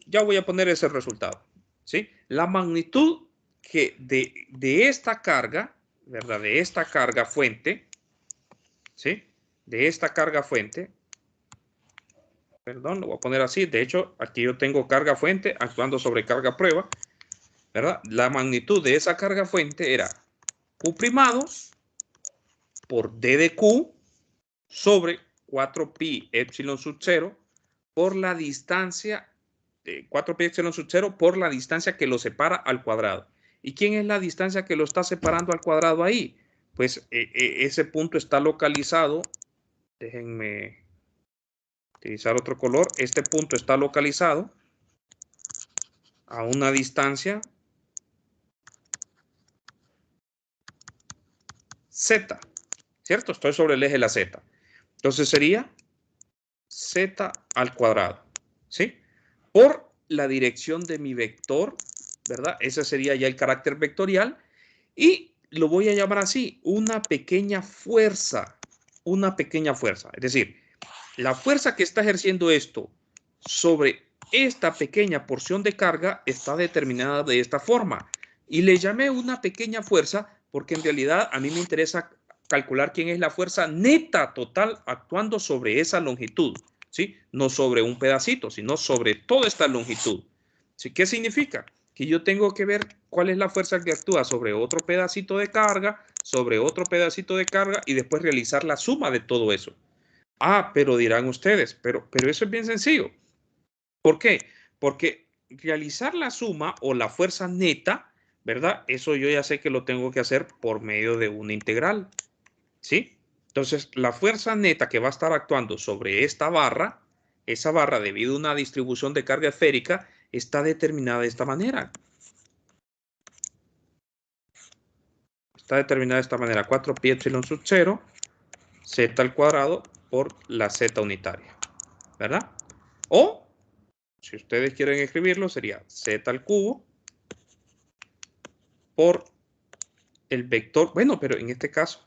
ya voy a poner ese resultado. ¿Sí? La magnitud que de esta carga, ¿verdad? De esta carga fuente, ¿sí? De esta carga fuente, perdón, lo voy a poner así. De hecho, aquí yo tengo carga fuente actuando sobre carga prueba, ¿verdad? La magnitud de esa carga fuente era Q primado por D de Q sobre 4pi epsilon sub 0 por la distancia, 4pi epsilon sub 0 por la distancia que lo separa al cuadrado. ¿Y quién es la distancia que lo está separando al cuadrado ahí? Pues ese punto está localizado, déjenme utilizar otro color. Este punto está localizado a una distancia Z, ¿cierto? Estoy sobre el eje de la Z. Entonces sería Z al cuadrado, ¿sí? Por la dirección de mi vector, ¿verdad? Ese sería ya el carácter vectorial. Y lo voy a llamar así, una pequeña fuerza. Una pequeña fuerza. Es decir, la fuerza que está ejerciendo esto sobre esta pequeña porción de carga está determinada de esta forma. Y le llamé una pequeña fuerza porque en realidad a mí me interesa calcular quién es la fuerza neta total actuando sobre esa longitud, ¿sí? No sobre un pedacito, sino sobre toda esta longitud. ¿Sí? ¿Qué significa? Que yo tengo que ver cuál es la fuerza que actúa sobre otro pedacito de carga, sobre otro pedacito de carga y después realizar la suma de todo eso. Ah, pero dirán ustedes, pero eso es bien sencillo. ¿Por qué? Porque realizar la suma o la fuerza neta, ¿verdad? Eso yo ya sé que lo tengo que hacer por medio de una integral, ¿sí? Entonces, la fuerza neta que va a estar actuando sobre esta barra, esa barra debido a una distribución de carga esférica, está determinada de esta manera. Está determinada de esta manera, 4pi epsilon sub 0, z al cuadrado por la z unitaria, ¿verdad? O, si ustedes quieren escribirlo, sería z al cubo por el vector, bueno, pero en este caso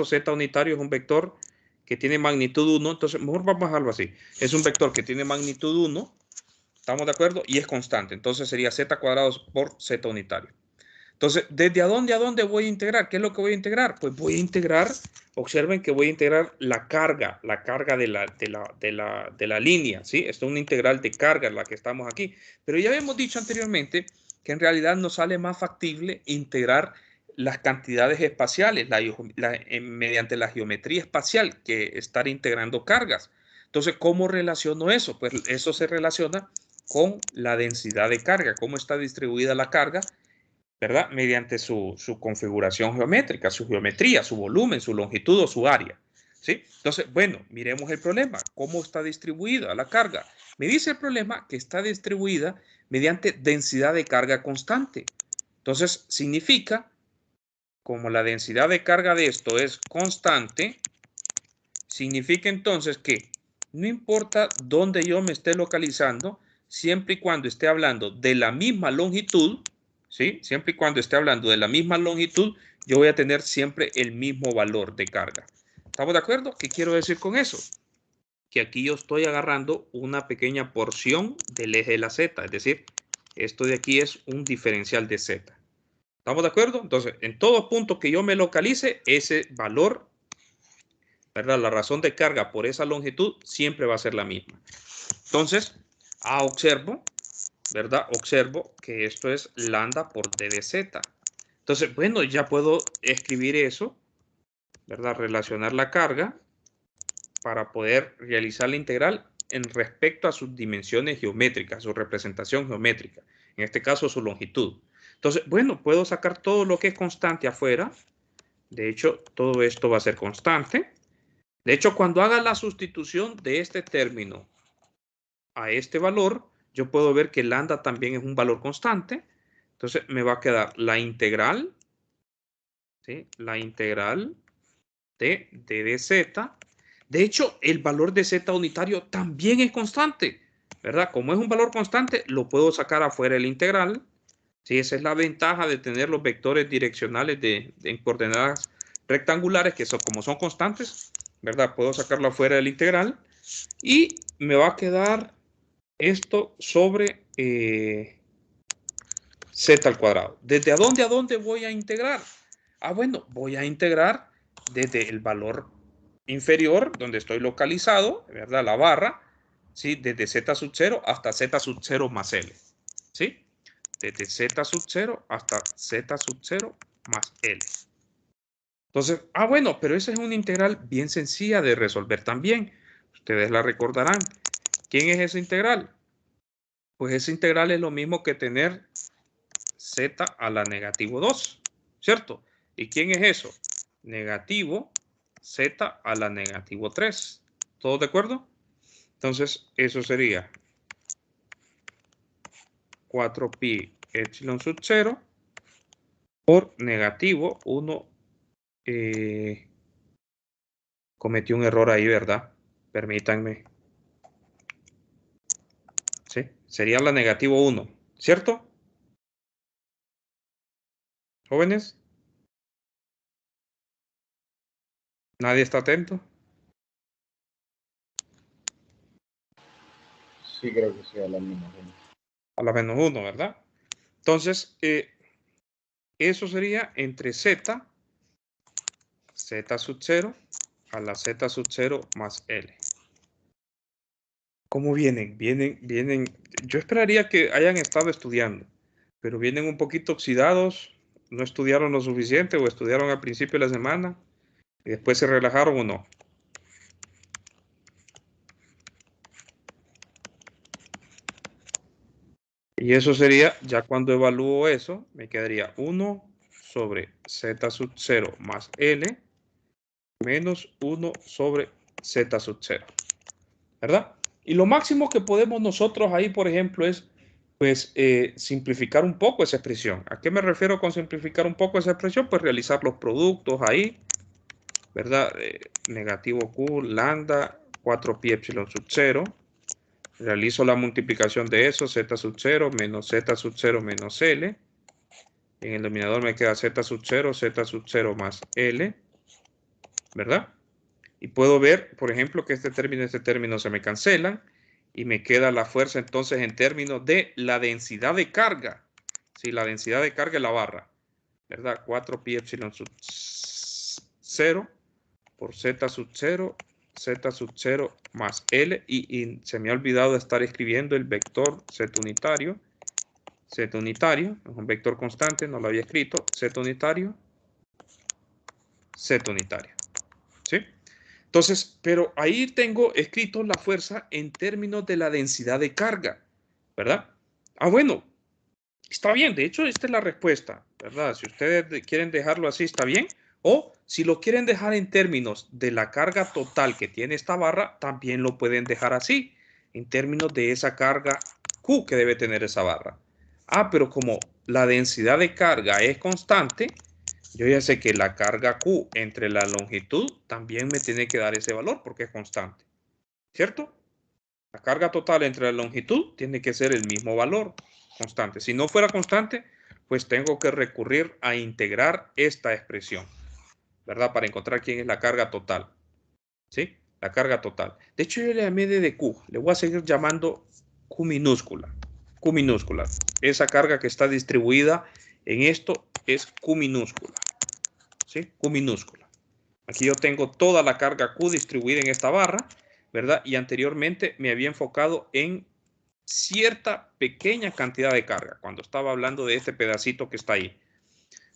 z unitario es un vector que tiene magnitud 1, entonces mejor vamos a dejarlo así. Es un vector que tiene magnitud 1, ¿estamos de acuerdo? Y es constante, entonces sería z cuadrado por z unitario. Entonces, ¿desde a dónde voy a integrar? ¿Qué es lo que voy a integrar? Pues voy a integrar, observen que voy a integrar la carga de la línea, ¿sí? Esto es una integral de carga, la que estamos aquí. Pero ya habíamos dicho anteriormente que en realidad nos sale más factible integrar las cantidades espaciales mediante la geometría espacial que estar integrando cargas. Entonces, ¿cómo relaciono eso? Pues eso se relaciona con la densidad de carga, cómo está distribuida la carga, ¿verdad? Mediante su configuración geométrica, su geometría, su volumen, su longitud o su área, ¿sí? Entonces, bueno, miremos el problema. ¿Cómo está distribuida la carga? Me dice el problema que está distribuida mediante densidad de carga constante. Entonces, significa, como la densidad de carga de esto es constante, significa entonces que no importa dónde yo me esté localizando, siempre y cuando esté hablando de la misma longitud, ¿sí? Siempre y cuando esté hablando de la misma longitud, yo voy a tener siempre el mismo valor de carga. ¿Estamos de acuerdo? ¿Qué quiero decir con eso? Que aquí yo estoy agarrando una pequeña porción del eje de la Z, es decir, esto de aquí es un diferencial de Z. ¿Estamos de acuerdo? Entonces, en todo punto que yo me localice, ese valor, ¿verdad? La razón de carga por esa longitud siempre va a ser la misma. Entonces, observo, ¿verdad? Observo que esto es lambda por d de z. Entonces, bueno, ya puedo escribir eso, ¿verdad? Relacionar la carga para poder realizar la integral en respecto a sus dimensiones geométricas, su representación geométrica, en este caso su longitud. Entonces, bueno, puedo sacar todo lo que es constante afuera. De hecho, todo esto va a ser constante. De hecho, cuando haga la sustitución de este término a este valor, yo puedo ver que lambda también es un valor constante. Entonces, me va a quedar la integral, ¿sí? La integral de d de z. De hecho, el valor de z unitario también es constante, ¿verdad? Como es un valor constante, lo puedo sacar afuera del integral. Sí, esa es la ventaja de tener los vectores direccionales en coordenadas rectangulares, que son, como son constantes, ¿verdad? Puedo sacarlo afuera del integral y me va a quedar esto sobre z al cuadrado. ¿Desde a dónde voy a integrar? Bueno, voy a integrar desde el valor inferior, donde estoy localizado, ¿verdad? La barra, ¿sí? Desde z sub 0 hasta z sub 0 más L, ¿sí? Desde z sub 0 hasta z sub 0 más L. Entonces, bueno, pero esa es una integral bien sencilla de resolver también. Ustedes la recordarán. ¿Quién es esa integral? Pues esa integral es lo mismo que tener z a la negativo 2, ¿cierto? ¿Y quién es eso? Negativo z a la negativo 3. ¿Todos de acuerdo? Entonces, eso sería 4pi epsilon sub 0 por negativo 1. Cometí un error ahí, ¿verdad? Permítanme. ¿Sí? Sería la negativo 1, ¿cierto? ¿Jóvenes? ¿Nadie está atento? Sí, creo que sí, a la menos 1. A la menos 1, ¿verdad? Entonces, eso sería entre z sub 0 a la z sub 0 más L. ¿Cómo vienen? Vienen. Yo esperaría que hayan estado estudiando, pero vienen un poquito oxidados, no estudiaron lo suficiente o estudiaron al principio de la semana y después se relajaron o no. Y eso sería, ya cuando evalúo eso, me quedaría 1 sobre z sub 0 más L menos 1 sobre z sub 0. ¿Verdad? Y lo máximo que podemos nosotros ahí, por ejemplo, es pues simplificar un poco esa expresión. ¿A qué me refiero con simplificar un poco esa expresión? Pues realizar los productos ahí, ¿verdad? Negativo Q, lambda, 4pi epsilon sub 0. Realizo la multiplicación de eso, z sub 0 menos z sub 0 menos L. En el denominador me queda z sub 0 más L, ¿verdad? Y puedo ver, por ejemplo, que este término se me cancelan y me queda la fuerza entonces en términos de la densidad de carga. Sí, la densidad de carga es la barra, ¿verdad? 4pi epsilon sub 0 por z sub 0 más L. Y se me ha olvidado estar escribiendo el vector z unitario. Z unitario, es un vector constante, no lo había escrito. Z unitario, Z unitario. ¿Sí? Entonces, pero ahí tengo escrito la fuerza en términos de la densidad de carga, ¿verdad? Ah, bueno, está bien. De hecho, esta es la respuesta, ¿verdad? Si ustedes quieren dejarlo así, está bien. O si lo quieren dejar en términos de la carga total que tiene esta barra, también lo pueden dejar así, en términos de esa carga Q que debe tener esa barra. Ah, pero como la densidad de carga es constante, yo ya sé que la carga Q entre la longitud también me tiene que dar ese valor porque es constante, ¿cierto? La carga total entre la longitud tiene que ser el mismo valor, constante. Si no fuera constante, pues tengo que recurrir a integrar esta expresión, ¿verdad? Para encontrar quién es la carga total, ¿sí? La carga total. De hecho, yo le llamé de Q. Le voy a seguir llamando Q minúscula. Q minúscula. Esa carga que está distribuida en esto es Q minúscula. ¿Sí? Q minúscula. Aquí yo tengo toda la carga Q distribuida en esta barra, ¿verdad? Y anteriormente me había enfocado en cierta pequeña cantidad de carga, cuando estaba hablando de este pedacito que está ahí.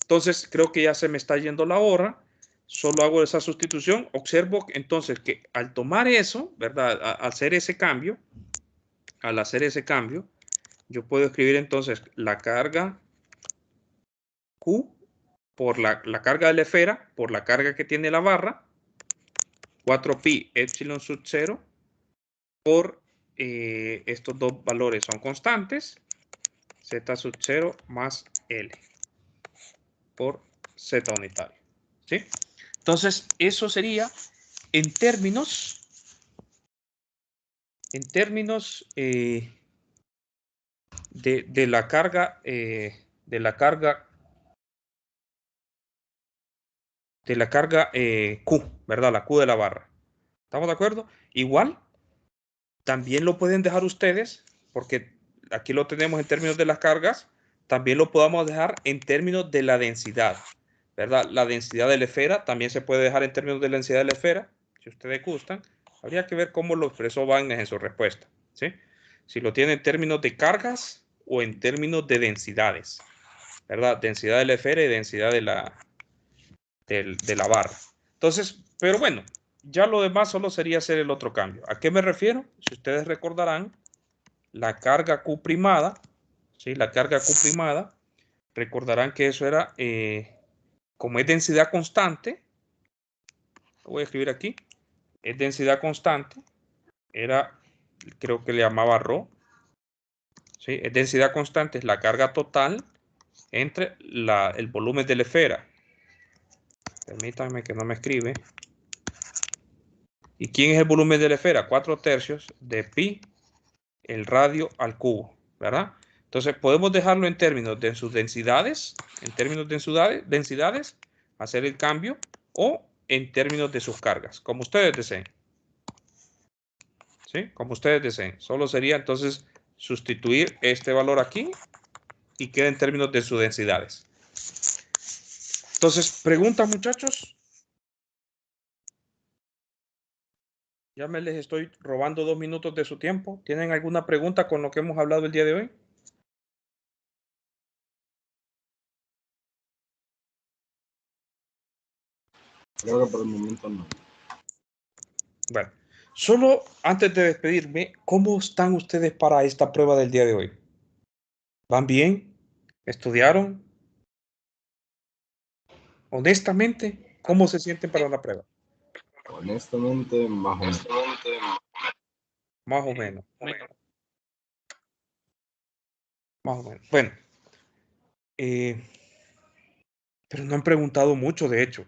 Entonces, creo que ya se me está yendo la hora. Solo hago esa sustitución. Observo entonces que al tomar eso, ¿verdad? Al hacer ese cambio, yo puedo escribir entonces la carga Q por la carga de la esfera, por la carga que tiene la barra, 4pi epsilon sub 0 por estos dos valores son constantes, z sub 0 más L por z unitario. ¿Sí? Entonces, eso sería en términos de la carga Q, ¿verdad? La Q de la barra. ¿Estamos de acuerdo? Igual, también lo pueden dejar ustedes, porque aquí lo tenemos en términos de las cargas, también lo podamos dejar en términos de la densidad, ¿verdad? La densidad de la esfera también se puede dejar en términos de la densidad de la esfera, si ustedes gustan. Habría que ver cómo lo expresó Wagner en su respuesta, ¿sí? Si lo tiene en términos de cargas o en términos de densidades, ¿verdad? Densidad de la esfera y densidad de la barra. Entonces, pero bueno, ya lo demás solo sería hacer el otro cambio. ¿A qué me refiero? Si ustedes recordarán, la carga Q primada, ¿sí? La carga Q primada, recordarán que eso era, como es densidad constante, lo voy a escribir aquí, es densidad constante, era creo que le llamaba ρ. ¿Sí? Es densidad constante, es la carga total entre el volumen de la esfera. Permítanme que no me escribe. ¿Y quién es el volumen de la esfera? 4/3 de pi el radio al cubo, ¿verdad? Entonces podemos dejarlo en términos de sus densidades, hacer el cambio, o en términos de sus cargas, como ustedes deseen. ¿Sí? Como ustedes deseen. Solo sería entonces sustituir este valor aquí y queda en términos de sus densidades. Entonces, preguntas, muchachos. Ya me les estoy robando 2 minutos de su tiempo. ¿Tienen alguna pregunta con lo que hemos hablado el día de hoy? Creo que por el momento no. Bueno, solo antes de despedirme, ¿cómo están ustedes para esta prueba del día de hoy? ¿Van bien? ¿Estudiaron? Honestamente, ¿cómo se sienten para la prueba? Honestamente, más o menos. Más o menos. Más o menos. Bueno, pero no han preguntado mucho, de hecho.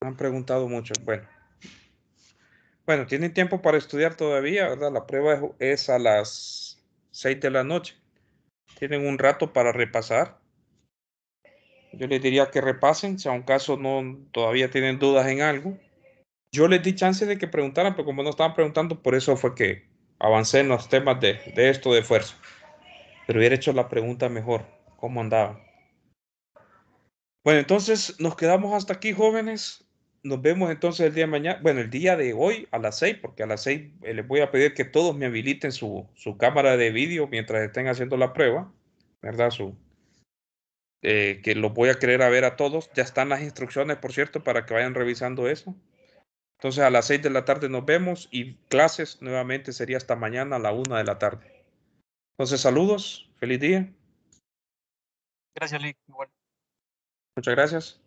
No han preguntado mucho. Bueno, tienen tiempo para estudiar todavía, ¿verdad? La prueba es a las 6 de la noche. Tienen un rato para repasar. Yo les diría que repasen, si a un caso todavía tienen dudas en algo. Yo les di chance de que preguntaran, pero como no estaban preguntando, por eso fue que avancé en los temas de esto de esfuerzo. Pero hubiera hecho la pregunta mejor, ¿cómo andaban? Bueno, entonces nos quedamos hasta aquí, jóvenes. Nos vemos entonces el día de mañana, bueno, el día de hoy a las 6, porque a las 6 les voy a pedir que todos me habiliten su cámara de vídeo mientras estén haciendo la prueba, ¿verdad? Que los voy a querer a ver a todos. Ya están las instrucciones, por cierto, para que vayan revisando eso. Entonces a las 6 de la tarde nos vemos y clases nuevamente sería hasta mañana a la 1 de la tarde. Entonces saludos, feliz día. Gracias, Lee. Igual. Muchas gracias.